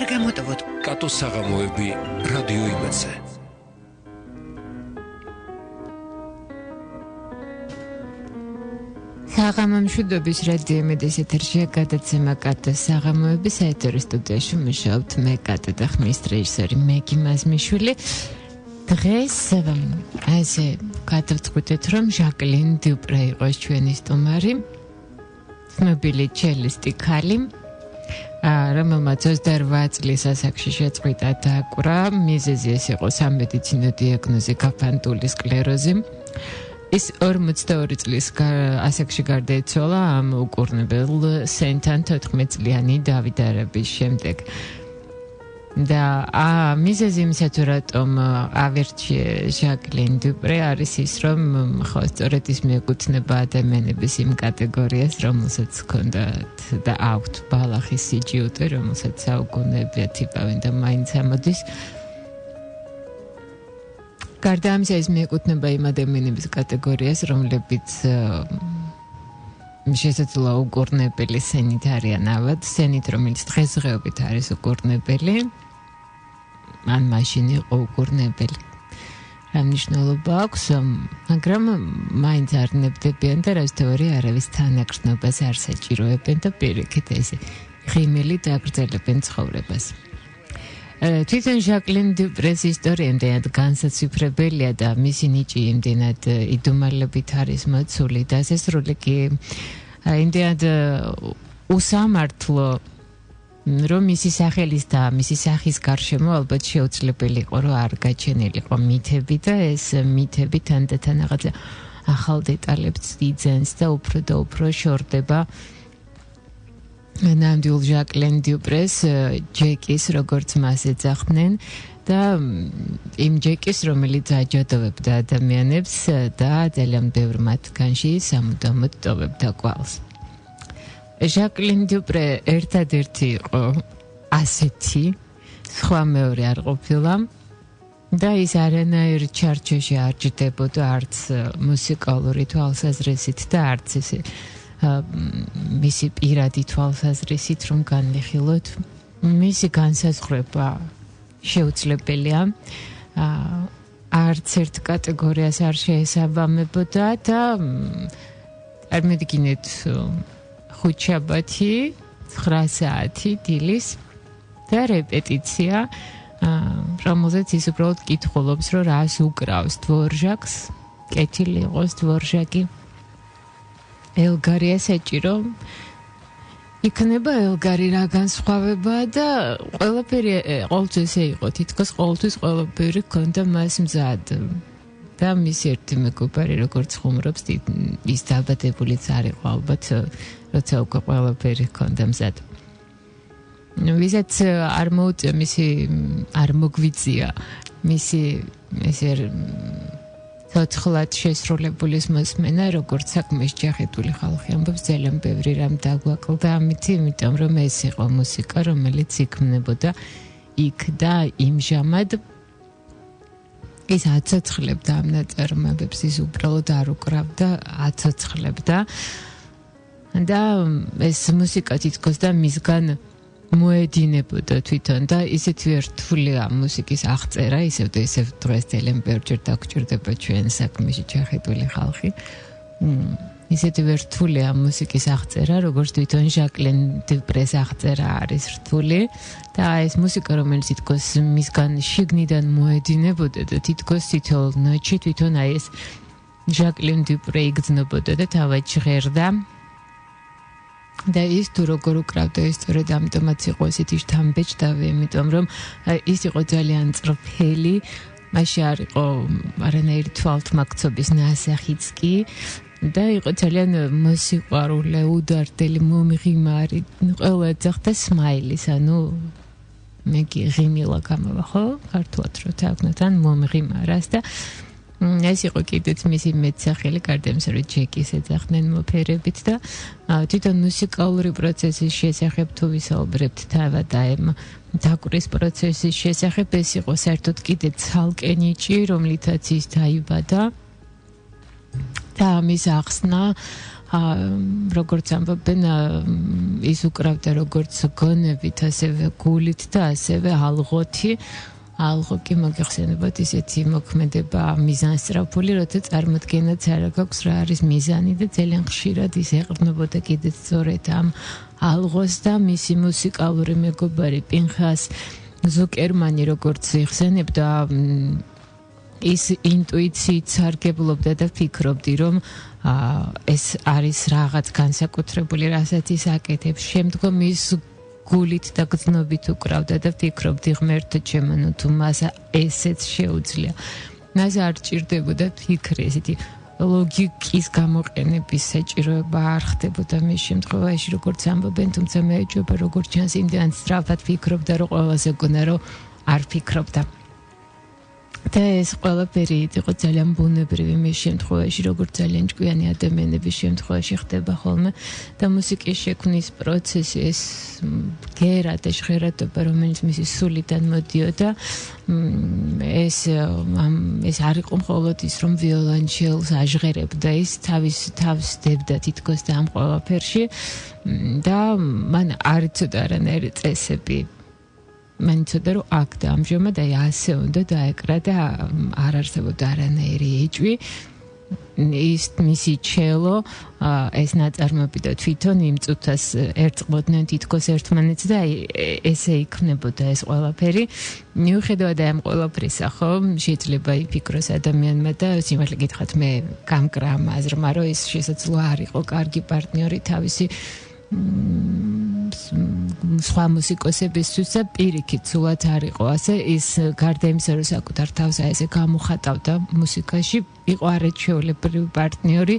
გამოტოვოთ კატოს საღამოები რადიო იმედზე. საღამო მშვიდობის რადიო იმედის ეთერშია გადაცემა კატოს საღამოები. საეთერო სტუდიაში მუშაობთ მე კატა და ხმის რეჟისორი მეგი მაზმიშვილი. დღეს ასე გადავწყვიტეთ, რომ ჟაკლინ დიუპრე იყოს ჩვენი სტუმარი, ცნობილი ჩელისტი ქალი, რომელმაც 28 წლის ასაკში შეწყვიტა დაკვრა. მიზეზი ეს იყო სამედიცინო დიაგნოზი გაფანტული სკლეროზი. ის 42 წლის ასაკში გარდაიცვალა ამ უკურნებელ სენთან 14 წლიანი დავიდარების შემდეგ. და მიზეზი იმისათვის რატომ ავირჩიე ჟაკლინ დიუპრე არის ის, რომ ხო სწორედ ის მიეკუთვნება ადამიანების იმ კატეგორიას, რომელსაც ჰქონდათ და აქვთ ბალახის სიჯიუტე, რომელსაც საუკუნეებია თიპავენ და მაინც ამოდის. გარდა ამისა ის მიეკუთვნება იმ ადამიანების კატეგორიას, რომლებიც შესაძლოა უკურნებელი სენით არიან ავად, სენით რომელიც დღესდღეობით არის უკურნებელი, ან მაშინ იყო უკურნებელი. რა მნიშვნელობა აქვს, მაგრამ მაინც არ ნებდებიან და რაც თეორია არავის თანაგრძნობას არ საჭიროებენ და პირიქით ესე ღიმილით აგრძელებენ ცხოვრებას. თვითონ ჟაკლინ დიუპრეს ისტორია იმდენად განსაცვიფრებელია და მისი ნიჭი იმდენად იდუმალებით არის მოცული და ასესრული კი იმდენად უსამართლო, რომ მისი სახელის და მისი სახის გარშემო ალბათ შეუძლებელი იყო, რომ არ გაჩენილიყო მითები და ეს მითები თანდათან რაღაცა ახალ დეტალებს იძენს და უფრო შორდება ნამდვილ ჟაკლინ დიუპრეს ჯეკის, როგორც მას ეძახდნენ და იმ ჯეკის, რომელიც აჯადოვებდა ადამიანებს და ძალიან ბევრ მათგანში სამუდამოდ ტოვებდა კვალს. ჟაკლინ დიუპრე ერთადერთი იყო ასეთი, სხვა მეორე არ ყოფილა და ის არანაირ ჩარჩოში არ ჯდებოდა არც მუსიკალური თვალსაზრისით და არც ესე მისი პირადი თვალსაზრისით, რომ განვიხილოთ. მისი განსაზღვრება შეუძლებელია. არც ერთ კატეგორიას არ შეესაბამებოდა და არ მედგინეთ 5 შაბათი, 9 საათი დილის და რეპეტიცია, რომელზეც ის უბრალოდ კითხულობს, რომ რას უკრავს დვორჟაკს, კეთილი იყოს დვორჟაკი. ელგარი ესეჭირო იქნება ელგარი რა განსხვავებაა და ყველაფერი ყოველთვის ესე იყო, თითქოს ყოველთვის ყველაფერი ჰქონდა მას მზად და მის ერთი მეგობარი როგორც ხუმრობს ის დაბადებულიც არ იყო ალბათ, როცა უკვე ყველაფერი ჰქონდა მზად. ვისაც არ მოუწია მისი არ მოგვიწია მისი ესე ცოცხლად შესრულებულის მოსმენა, როგორც საქმეში ჯახეთული ხალხი ამბობს, ძალიან ბევრი რამ დაგვაკლდა ამით, იმიტომ რომ ეს იყო მუსიკა, რომელიც იქმნებოდა იქ და იმჟამად ის აცოცხლებდა ამ ნაწარმოებებს, ის უბრალოდ არ უკრავდა, აცოცხლებდა და ეს მუსიკა თითქოს და მისგან მოედინებოდა თვითონ და ისეთი რთულია მუსიკის აღწერა, ისევ და ისევ დღეს ძალიან ბევრჯერ დაგჭირდება ჩვენ საქმეში ჯახეთული ხალხი. ისეთი რთულია მუსიკის აღწერა, როგორც თვითონ ჟაკლინ დიუპრეს აღწერა არის რთული და ეს მუსიკა, რომელიც თითქოს მისგან შიგნიდან მოედინებოდა და თითქოს თითოეულ ნოტში თვითონ ეს ჟაკლინ დიუპრე იგრძნობოდა და თავად ჟღერდა. და ის თუ როგორ უკრავდა, ის სწორედ ამიტომაც იყო ესეთი შთამბეჭდავი, იმიტომ რომ ის იყო ძალიან წრფელი, მაშინ არ იყო არანაირი თვალთმაქცობის ნასახიც კი და იყო ძალიან მოსიყვარულე, უდარდელი, მომღიმარი, ყველა ეძახდა სმაილის, ანუ მეგი ღიმილა გამოვა, ხო? ქართულად რო თაგვნათ, ან მომღიმარას და ეს იყო კიდეც მისი მეტსახელი, გარდა იმისა, რომ ჯეკის ეძახდნენ მოფერებით და თვითონ მუსიკალური პროცესის შესახებ თუ ვისაუბრებთ თავად ამ დაკვრის პროცესის შესახებ, ეს იყო საერთოდ კიდე ცალკე ნიჭი, რომლითაც ის დაიბადა და ამის ახსნა როგორც ამბობენ ის უკრავდა როგორც გონებით, ასევე გულით და ასევე ალღოთი. ალღო კი მოგეხსენებათ ისეთი მოქმედება მიზანსწრაფული, როცა წარმოდგენაც არ აქვს რა არის მიზანი და ძალიან ხშირად ის ეყრდნობოდა კიდეც სწორედ ამ ალღოს და მისი მუსიკალური მეგობარი პინხას ზუკერმანი როგორც იხსენებდა ის ინტუიციით სარგებლობდა და ფიქრობდი რომ ეს არის რაღაც განსაკუთრებული რასაც ის აკეთებს შემდგომ ის გულით და გრძნობით უკრავდა და ფიქრობდი ღმერთო ჩემო ნუ თუ მას ესეც შეუძლია მას არ ჭირდებოდა ფიქრი ესეთი ლოგიკის გამოყენების საჭიროება არ ხდებოდა მის შემთხვევაში როგორც ამბობენ თუმცა მე ეჭვება როგორც ჩანს იმდან სწრაფად ფიქრობდა რომ ყველაზე გონა რომ არ ფიქრობდა და ეს ყველაფერი იყო ძალიან ბუნებრივი მის შემთხვევაში როგორც ძალიან ჭკვიანი ადამიანების შემთხვევაში ხდება ხოლმე და მუსიკის შექმნის პროცესი ეს გერა და ჟღერადობა რომელიც მისი სულიდან მოდიოდა ეს არ იყო მხოლოდ ის რომ ვიოლონჩელს აჟღერებდა ის თავს დებდა თითქოს და ამ ყველაფერში და მან არ იცოდა არანაირი წესები მან იცოდა რომ აქ და ამჟამად აი ასე უნდა დაეკრა და არ არსებობდა არანაირი ეჭვი ის მისი ჩელო ეს ნაწარმოები და თვითონ იმ წუთას ერწყმოდნენ თითქოს ერთმანეთს და აი ესე იქნებოდა ეს ყველაფერი მიუხედავად ამ ყველაფრისა ხო შეიძლება იფიქროს ადამიანმა და სიმართლე გითხრათ მე გამკრა ამ აზრმა რომ ის შესაძლოა არ იყო კარგი პარტნიორი თავისი სხვა მუსიკოსებისთვის და პირიქით სულაც არ იყო ასე ის გარდა იმისა რომ საკუთარ თავს ესე გამოხატავდა მუსიკაში იყო არაჩვეულებრივი პარტნიორი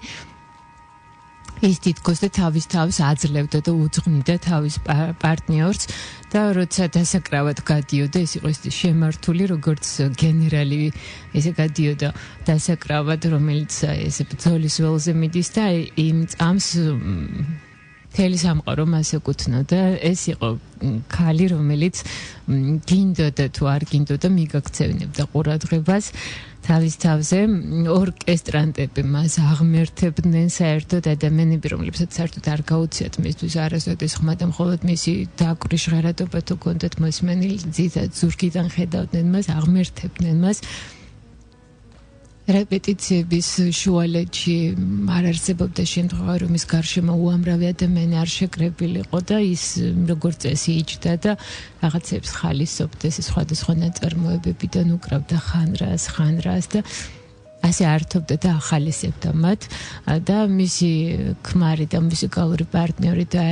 ის თითქოს და თავის თავს აძლევდა და უძღვნიდა თავის პარტნიორს და როცა დასაკრავად გადიოდა ის იყო ის შემართული როგორც გენერალი ესე გადიოდა დასაკრავად რომელიც ესე ბრძოლის ველზე მიდის და იმ წამს თელი სამყარო მას ეკუთვნოდა ეს იყო ქალი რომელიც გინდოდა თუ არ გინდოდა მიგაქცევნებდა ყურადღებას თავის თავზე ორკესტრანტები მას აღმერთებდნენ საერთოდ ადამიანები რომლებსაც საერთოდ არ გაუციათ მისთვის არასოდეს ხმა და მხოლოდ მისი დაკვრის ჟღერადობა თუ კონდეთ მოსმენილი ძირითადად ზურგიდან ხედავდნენ მას აღმერთებდნენ მას რეპეტიციების შუალედში არ არსებობდა შემთხვევა რომ ის გარშემო უამრავი ადამიანი არ შეკრებილიყო და ის როგორც წესი იჯდა და რაღაცებს ხალისობდა ეს სხვადასხვა ნაწარმოებებიდან უკრავდა ხანრას და ასე ართობდა და ახალისებდა მათ და მისი ქმარი და მუსიკალური პარტნიორი და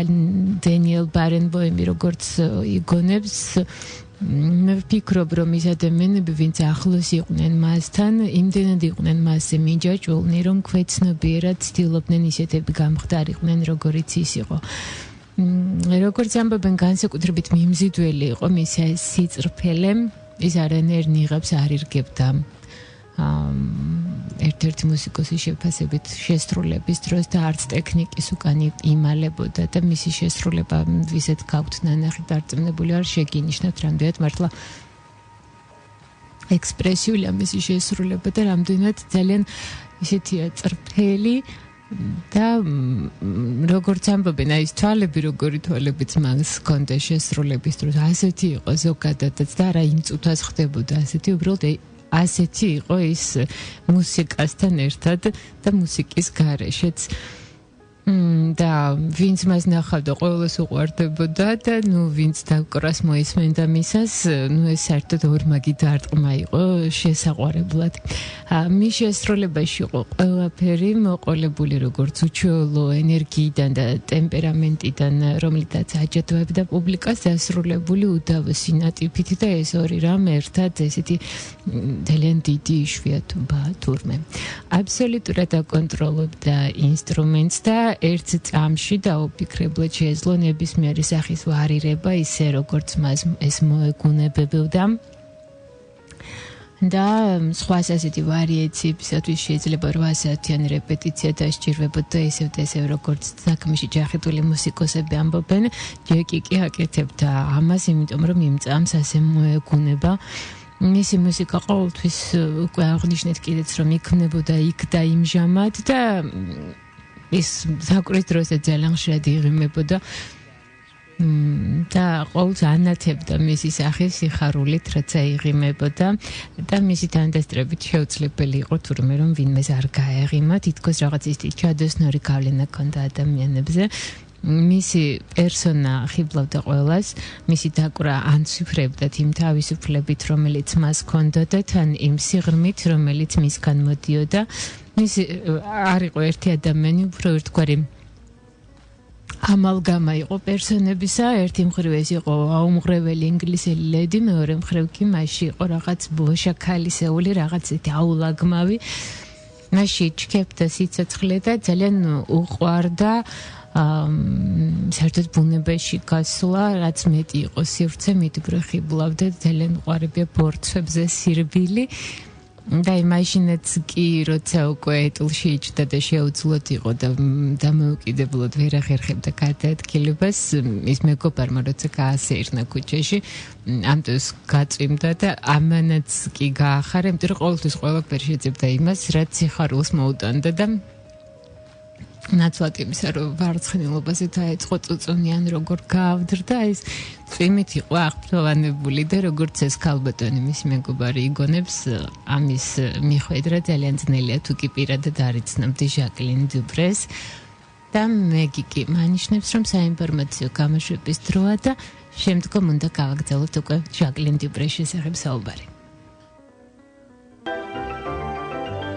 დენიელ ბარენბოიმი როგორც იგონებს მე ვფიქრობ რომ ის ადამიანები ვინც ახლოს იყვნენ მასთან იმდენად იყვნენ მასზე მინჯაჭულნი რომ ქვეცნობიერად ცდილობდნენ ისეთები გამხდარიყვნენ როგორიც ის იყო როგორც ამბობენ განსაკუთრებით მიმზიდველი იყო მისი სიწრფელე ის არანაირ ნიღაბს არ ირგებდა ერთ-ერთი მუსიკოსის შეფასებით შესრულების დროს და არც ტექნიკის უკან იმალებოდა და მისი შესრულება ვისაც გაქვთ ნანახი დარწმუნებული არ შეგინიშნებთ რამდენად მართლა ექსპრესიულია მისი შესრულება და რამდენად ძალიან ისეთია წრფელი და როგორც ამბობენ აი ეს თვალები როგორი თვალებიც მას ჰქონდა შესრულების დროს ასეთი იყო ზოგადადაც და არა იმ წუთას ხდებოდა ასეთი უბრალოდ ასეთი იყო ის მუსიკასთან ერთად და მუსიკის გარეშეც და ვინც მას ნახავდა ყოველს უყვარდებოდა და ნუ ვინც დაკვრას მოისმენდა მისას ნუ ეს საერთოდ ორმაგი დარტყმა იყო შესაყვარებლად მის შესრულებაში იყო ყველაფერი მოყოლებული როგორც უჩვეულო ენერგიიდან და ტემპერამენტიდან რომლითაც აჯადოებდა პუბლიკას დასრულებული უდავო სინატიფით და ეს ორი რამ ერთად ესეთი ძალიან დიდი იშვიათობაა თურმე აბსოლუტურად აკონტროლობდა ინსტრუმენტს და ერთ წამში დაუფიქრებლად შეეძლო ნებისმიერი სახის ვარირება ისე როგორც მას ეს მოეგუნებებოდა და სხვა ასეთი ვარიაციებისათვის შეიძლება 8 საათიანი რეპეტიცია დასჭირვებოდა ისევ და ისევ როგორც საქმეში ჯახეთული მუსიკოსები ამბობენ ჯეკი კი აკეთებდა ამას იმიტომ რომ იმ წამს ასე მოეგუნება მისი მუსიკა ყოველთვის უკვე აღნიშნეთ კიდეც რომ იქმნებოდა იქ და იმჟამად და ის საკვრის დროსაც ძალიან ხშირად იღიმებოდა და ყოველთვის ანათებდა მისი სახის სიხარულით, რაც აიღიმებოდა და მისი თანდასწრებით შეუძლებელი იყო თურმე რომ ვინმეს არ გაეღიმა, თითქოს რაღაც ისეთი ჩადოსნური გავლენა ჰქონდა ადამიანებზე. მისი პერსონა ხიბლავდა ყველას, მისი დაკვრა ანციფრებდა იმ თავისუფლებით, რომელიც მას ჰქონდოდა, თან იმ სიღრმით, რომელიც მისგან მოდიოდა. მისი არ იყო ერთი ადამიანი, უფრო ერთგვარი ამალგამა იყო პერსონებისა, ერთი მხრივ ეს იყო აუმღრეველი ინგლისელი ლედი, მეორე მხრივ კი მასში იყო რაღაც ბოშა ქალისეული, რაღაც ისეთი აულაგმავი. მასში ჩქეფდა სიცოცხლე და ძალიან უყვარდა საერთოდ ბუნებაში გასვლა, რაც მეტი იყო სივრცე, მით უფრო ხიბლავდა, ძალიან უყვარებია ბორცვებზე სირბილი. და იმაშინაც კი როცა უკვე ეტლში იჯდა და შეუძლოდ იყო და დამოუკიდებლად ვერ ახერხებდა გადაადგილებას, ის მეგობარმა როცა გაასეირნა ქუჩაში, ამ დროს გაწვიმდა და ამანაც კი გაახარა, იმიტომ რომ ყოველთვის ყველაფერი შეძებდა იმას, რაც სიხარულს მოუტანდა და ნაცვლად იმისა, რომ ვარცხნილობაზე დაეწყო წუწუნიან როგორ გაავდრდა, ის წვიმით იყო აღფრთოვანებული და როგორც ეს ქალბატონი მისი მეგობარი იგონებს, ამის მიხვედრა ძალიან ძნელია, თუ კი პირადად არ იცნობდი ჟაკლინ დუბრეს და მეგი კი მანიშნებს, რომ საინფორმაციო გამოშვების დროა და შემდგომ უნდა გავაგრძელოთ უკვე ჟაკლინ დუბრეს შესახებ საუბარი.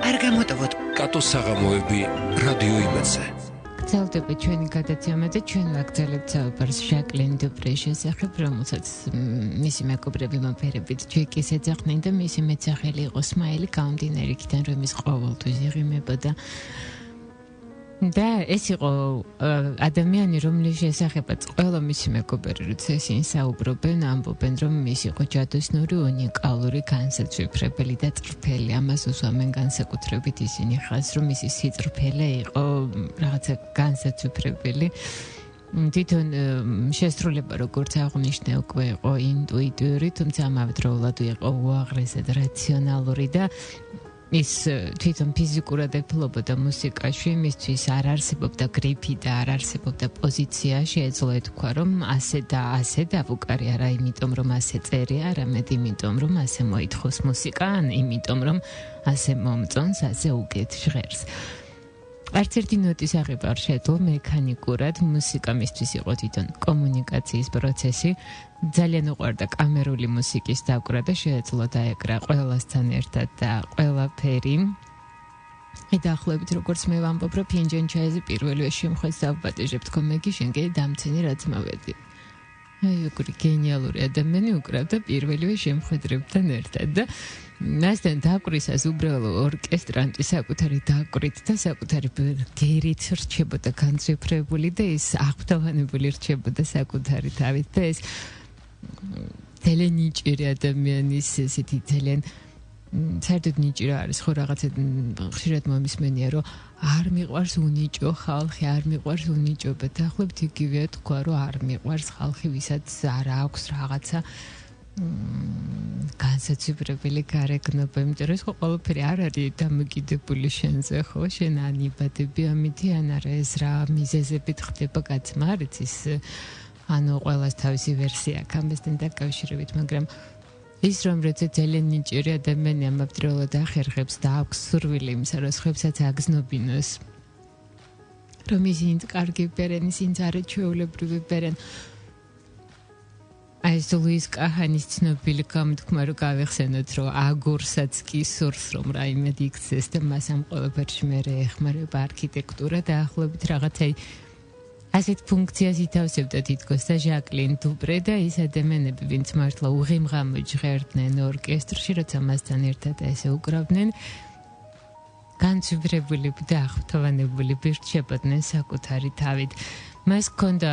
არ გამოტოვოთ კატოს საღამოები რადიო იმედზე. გრძელდება ჩვენი გადაცემა და ჩვენ ვაგრძელებთ საუბარს ჟაკლინ დუბრეს შესახებ, რომელსაც მისი მეგობრები მომფერებით ჯეკის ეძახდნენ და მისი მეცახელი იყო სმაილი, გამომდინარე იქიდან რომ ის ყოველთვის იღიმებოდა. და ეს იყო ადამიანი, რომლის შესახებაც ყველა მისი მეგობარი, როცა ისინი საუბრობენ, ამბობენ, რომ ის იყო ჯადოსნური, უნიკალური, განსაცვიფრებელი და წრფელი. ამას უსვამენ განსაკუთრებით ისინი ხაზს, რომ მისი სიწრფელე იყო რაღაცა განსაცვიფრებელი. თვითონ შესრულება, როგორც აღნიშნე, უკვე იყო ინტუიტიური, თუმცა ამავდროულად იყო უაღრესად რაციონალური და ის თვითონ ფიზიკურად ეფლობოდა მუსიკაში, მისთვის არ არსებობდა გრიფი და არ არსებობდა პოზიცია, შეეძლო ეთქვა, რომ ასე და ასე დავუკარი არა იმიტომ, რომ ასე წერია, არამედ იმიტომ, რომ ასე მოითხოვს მუსიკა, ან იმიტომ, რომ ასე მომწონს, ასე უკეთ ჟღერს. არც ერთი ნოტის აღება არ შეეძლო მექანიკურად, მუსიკა მისთვის იყო თვითონ კომუნიკაციის პროცესი, ძალიან უყვარდა კამერული მუსიკის დაკვრა და შეეძლო დაეკრა ყველასთან ერთად და ყველაფერი. დაახლოებით როგორც მე ვამბობ, რომ ფინჯან ჩაიზე პირველივე შემხვეს დავპატეჟებ თქო მეგი, შენ კი დამცინი რაც მოვედი. აი როგორი გენიალური ადამიანი უკრავდა პირველივე შემხედრებთან ერთად და მასთან დაკვრისას უბრალო ორკესტრანტი საკუთარი დაკვრით და საკუთარი გერით რჩებოდა განცვიფრებული და ის აღფრთოვანებული რჩებოდა საკუთარი თავით და ეს ძალიან ნიჭიერი ადამიანის ესეთი ძალიან საერთოდ ნიჭიერი არის ხო რაღაცა ხშირად მომისმენია რომ არ მიყვარს უნიჭო ხალხი, არ მიყვარს უნიჭობა და ახლობთ იგივეა თქვა რომ არ მიყვარს ხალხი, ვისაც არ აქვს რაღაცა განსაცვიფრებელი გარეგნობა, იმიტომ რომ ეს ხო ყველაფერი არ არის დამოკიდებული შენზე, ხო? შენ ან იბადები ამითი, ან არა ეს რა მიზეზებით ხდება კაცმა, არ იცის, ანუ ყველას თავისი ვერსია აქვს ამასთან დაკავშირებით, მაგრამ ის რომ როცა ძალიან ნიჭიერი ადამიანი ამავდროულად ახერხებს და აქვს სურვილი იმისა, რომ სხვებსაც აგზნობინოს, რომ ისინი კარგი ბერენ, ისინი არაჩვეულებრივი ბერენ. ეს ლუის კაჰანის ცნობილი გამოთქმა რომ გავიხსენოთ, რომ აგურსაც კი სურს, რომ რაიმე იქცეს და მას ამ ყველაფერში მერე ეხმარება არქიტექტურა და ახლობით რაღაცა ასეთ ფუნქციას ითავსებდა თითქოს და ჟაკლინ დუბრე და ის ადამიანები, ვინც მართლა უღიმღამ ჟღერდნენ ორკესტრში, როცა მასთან ერთად ესე უკრავდნენ, განცვიფრებულები და აღფრთოვანებულები რჩებოდნენ საკუთარი თავით. მას ჰქონდა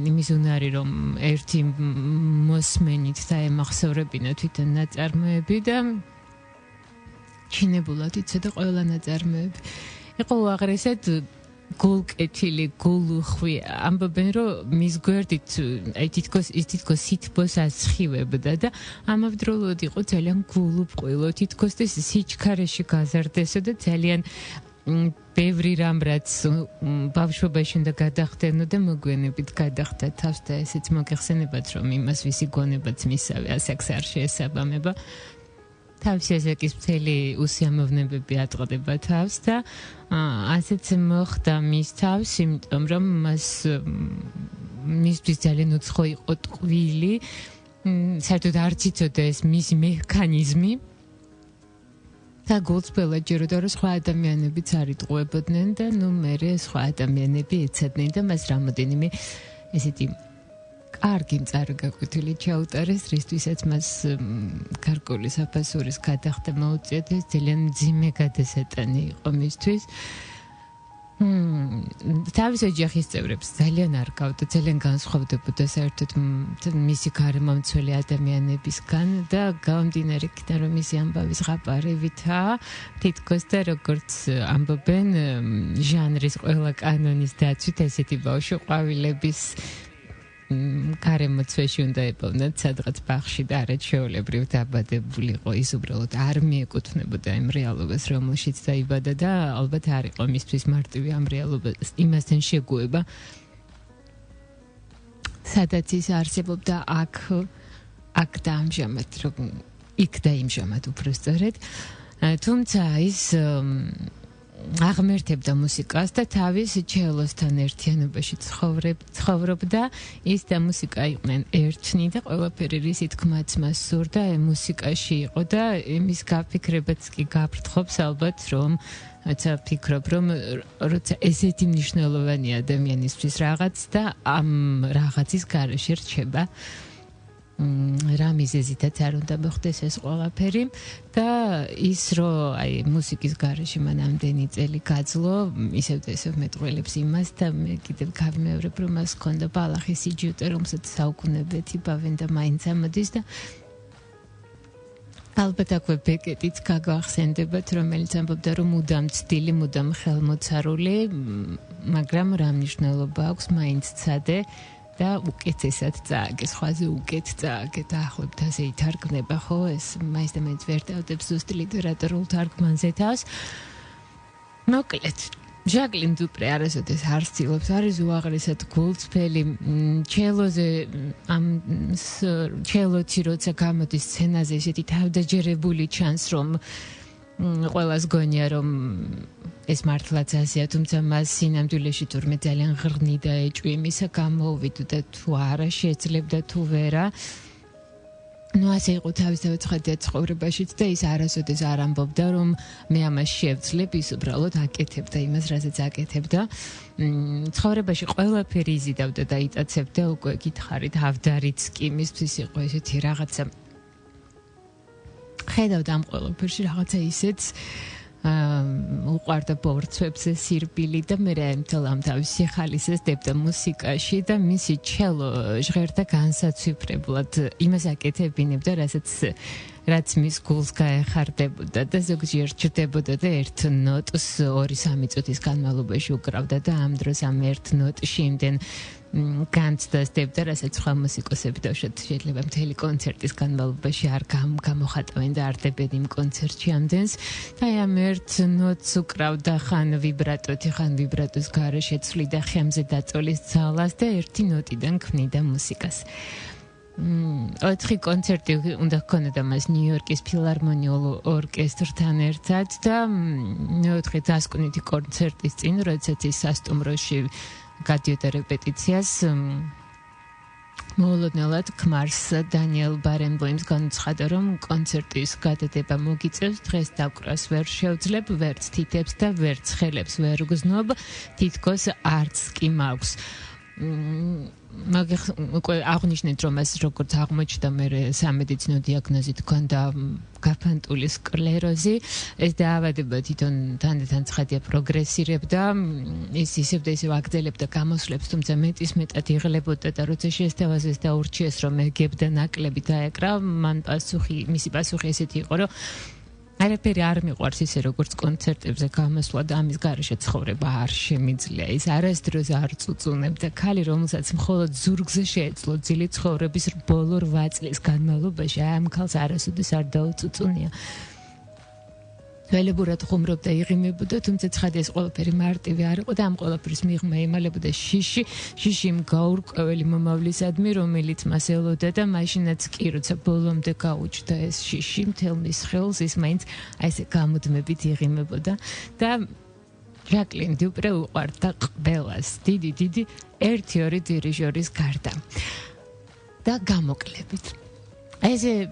იმის უნარი, რომ ერთი მოსმენით დაემახსოვრებინა თვითონ ნაწარმოები და ჩინებულად იცოდა ყველა ნაწარმოები. იყო უაღრესად გულკეთილი, გულუხვი, ამბობენ, რომ მის გვერდით თითქოს სითბოს ასხივებდა და ამავდროულად იყო ძალიან გულუბრყვილო, თითქოს ეს სიჩქარეში გაზარდესო და ძალიან ბევრი რამ რაც ბავშვობაში უნდა გადახდენო და მოგვიანებით გადახდა თავს და ესეც მოგეხსენებათ რომ იმას ვისი გონებაც მისავე ასაკს არ შეესაბამება თავის ასაკის მთელი უსიამოვნებები ატყდება თავს და ასეც მოხდა მის თავს იმიტომ რომ მისთვის ძალიან უცხო იყო ტყვილი საერთოდ არც იცოდა ეს მისი მექანიზმი და გულწრფელად ჯეროდა რომ სხვა ადამიანებიც არ იტყუებოდნენ და მერე სხვა ადამიანები ეცადნენ და მას რამოდენიმე ესეთი კარგი მწარე გაკვეთილი ჩაუტარეს რისთვისაც მას გარკვეული საფასურის გადახდა მოუწია და ძალიან მძიმე გადასატანი იყო მისთვის თავის ოჯახის წევრებს ძალიან არ გავდა ძალიან განსხვავდებოდა საერთოდ მისი გარემომცველი ადამიანებისგან და გამომდინარე იქიდან რომ მისი ამბავის ზღაპარებითაა თითქოს და როგორც ამბობენ ჟანრის ყველა კანონის დაცვით ესეთი ბავშვი ყვავილების გარემოცვაში უნდა ეპოვნათ სადღაც ბაღში და არა ჩვეულებრივ დაბადებულიყო ის უბრალოდ არ მიეკუთვნებოდა იმ რეალობას რომელშიც დაიბადა და ალბათ არ იყო მისთვის მარტივი ამ რეალობას იმასთან შეგუება სადაც ის არსებობდა აქ და ამჟამად რომ იქ და იმჟამად უფრო სწორედ თუმცა ის აღმერთებდა მუსიკას და თავის ჩელოსთან ერთიანობაში ცხოვრობდა ის და მუსიკა იყვნენ ერთნი და ყველაფერი რისი თქმაც მას სურდა მუსიკაში იყო და იმის გაფიქრებაც კი გაფრთხობს ალბათ რომ ფიქრობ რომ როცა ესეთი მნიშვნელოვანი ადამიანისთვის რაღაც და ამ რაღაცის გარეშე რჩება რა მიზეზითაც არ უნდა მოხდეს ეს ყველაფერი და ის რომ აი მუსიკის გარეშე მან ამდენი წელი გაძლო ისევ და ისევ მეტყველებს იმას და მე კიდევ გავიმეორებ რომ მას ჰქონდა ბალახის სიჯუტე რომელსაც საუკუნეები ბავენ და მაინც ამოდის და ალბათ აქვე ბეკეტიც გაგახსენდებათ რომელიც ამბობდა რომ მუდამ ცდილი მუდამ ხელმოცარული მაგრამ რა მნიშვნელობა აქვს მაინც ცადე და უკეთესად წააგე, სხვაზე უკეთ წააგე და ახლობთ ასე ითარგმნება ხო ეს მაინც და მაინც ვერ დავდებს ზუსტ ლიტერატურულ თარგმანზე თავს. მოკლედ ჟაკლინ დუპრე არასოდეს არ ცდილობს არის უაღრესად გულწრფელი ჩელოზე ამ ჩელოცი როცა გამოდის სცენაზე ესეთი თავდაჯერებული ჩანს რომ ყველას გონია რომ ეს მართლაც ასეა თუმცა მას სინამდვილეში თურმე ძალიან ღრნი და ეჭვი იმისა გამოუვიდა და თუ არა შეძლებდა თუ ვერა ну ასე იყო თავისთავად ცხადია ცხოვრებაშიც და ის არასოდეს არ ამბობდა რომ მე ამას შევძლებ ის უბრალოდ აკეთებდა იმას რასაც აკეთებდა ცხოვრებაში ყველაფერი იზიდავდა და იტაცებდა უკვე გითხარით ავდარიც კი მისთვის იყო ესეთი რაღაცა ხედავდა ამ ყველაფერში რაღაცა ისეც უყვარდა ბორცვებზე სირბილი და მე მთელ ამ თავისი ხალისეს დებდა მუსიკაში და მისი ჩელო ჟღერდა განსაცვიფრებლად იმას აკეთებინებდა რაც მის გულს გაეხარდებოდა და ზოგჯერ ჭრდებოდა და ერთ ნოტს 2-3 წუთის განმავლობაში უკრავდა და ამ დროს ამ ერთ ნოტში იმდენ განცდას დებდა, რასაც სხვა მუსიკოსები დავშოთ შეიძლება მთელი კონცერტის განმავლობაში არ გამოხატავენ და არ დებენ იმ კონცერტში ამდენს და ამ ერთ ნოტს უკრავდა ხან ვიბრატოთი, ხან ვიბრატოს გარეშე ცვლიდა ხემზე დაწოლის ძალას და ერთი ნოტიდან ქმნიდა მუსიკას. 4 კონცერტი უნდა ჰქონოდა მას ნიუ-იორკის ფილარმონიულ ორკესტრთან ერთად და 4 დასკვნითი კონცერტის წინ, როდესაც ის სასტუმროში გადიოდა რეპეტიციას მოულოდნელად ქმარს დანიელ ბარენბოიმს განუცხადა რომ კონცერტის გადადება მოგიწევს დღეს დაკვრას ვერ შევძლებ ვერც თითებს და ვერც ხელებს ვერ გზნობ თითქოს არც კი მაქვს უკვე აღნიშნეთ რომ ეს როგორც აღმოჩნდა მე სამედიცინო დიაგნოზით ჰქონდა გაფანტული სკლეროზი ეს დაავადება თვითონ თანდათან ცხადია პროგრესირებდა ის ისევ და ისევ აგრძელებდა გამოსვლებს თუმცა მეტად იღლებოდა და როცა შეესთავაზეს და ურჩიეს რომ ეგებდა ნაკლები დაეკრა მან მისი პასუხი ესეთი იყო რომ არაფერი არ მიყვარს ისე როგორც კონცერტებზე გამოსვლა და ამის გარეშე ცხოვრება არ შემიძლია ის არასდროს არ წუწუნებდა ქალი რომელსაც მხოლოდ ზურგზე შეეძლო ძილი ცხოვრების ბოლო 8 წლის განმავლობაში ამ ქალს არასოდეს არ დაუწუწუნია ველებურად ხუმრობდა, იღიმებოდა, თუმცა ცხადი ეს ყველაფერი მარტივი არ იყო და ამ ყველაფრის მიღმა იმალებოდა შიში იმ გაურკვეველი მომავლისადმი, რომელიც მას ელოდა და მაშინაც კი როცა ბოლომდე გაუჩნდა ეს შიში მთელ მის ხელს, ის მაინც აი ესე გამუდმებით იღიმებოდა და ჟაკლინ დიუპრე უყვარდა ყველას, დიდი 1-2 დირიჟორის გარდა. და გამოკლებით. ესე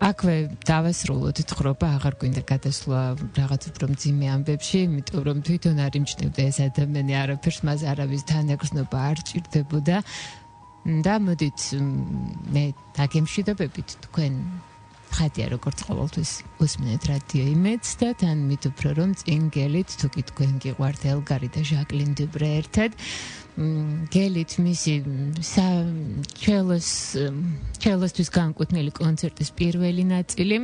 აქვე დავასრულოთ თხრობა, აღარ გვინდა გადასვლა რაღაც უფრო მძიმე ამბებში, იმიტომ რომ თვითონ არ იმჩნევდა ეს ადამიანი, არაფერს მას არავის თანაგრძნობა არ ჭირდებოდა. და მოდით მე დაგემშვიდობებით თქვენ ხადია როგორც ყოველთვის უსმენთ რადიო იმედს და თან მით უფრო რომ წინ გელით თუ კი თქვენ გიყვართ ელგარი და ჟაკლინ დიუპრე ერთად გელით მისი ჩელოსთვის განკუთვნილი კონცერტის პირველი ნაწილი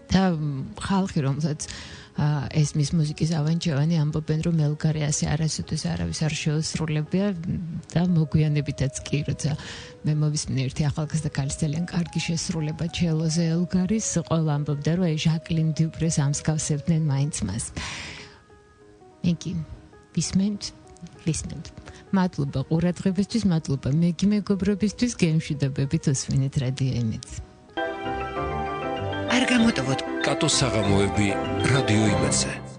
და ხალხი რომელსაც ესმის მუსიკის ავანჩევანი ამბობენ რომ ელგარი ასე არასოდეს არავის არ შეუსრულებია და მოგვიანებითაც კი როცა მე მოვისმინე ერთი ახალგაზრდა ქალის ძალიან კარგი შესრულება ჩელოზე ელგარის ყველა ამბობდა რომ აი ჟაკლინ დიუპრეს ამსგავსებდნენ მაინც მას იგი ვისმენთ მადლობა ყურადღებისთვის მადლობა მეგობრებისთვის გემშვიდობებით უსმენთ რადიო იმედს არ გამოტოვოთ კატოს საღამოები რადიო იმედზე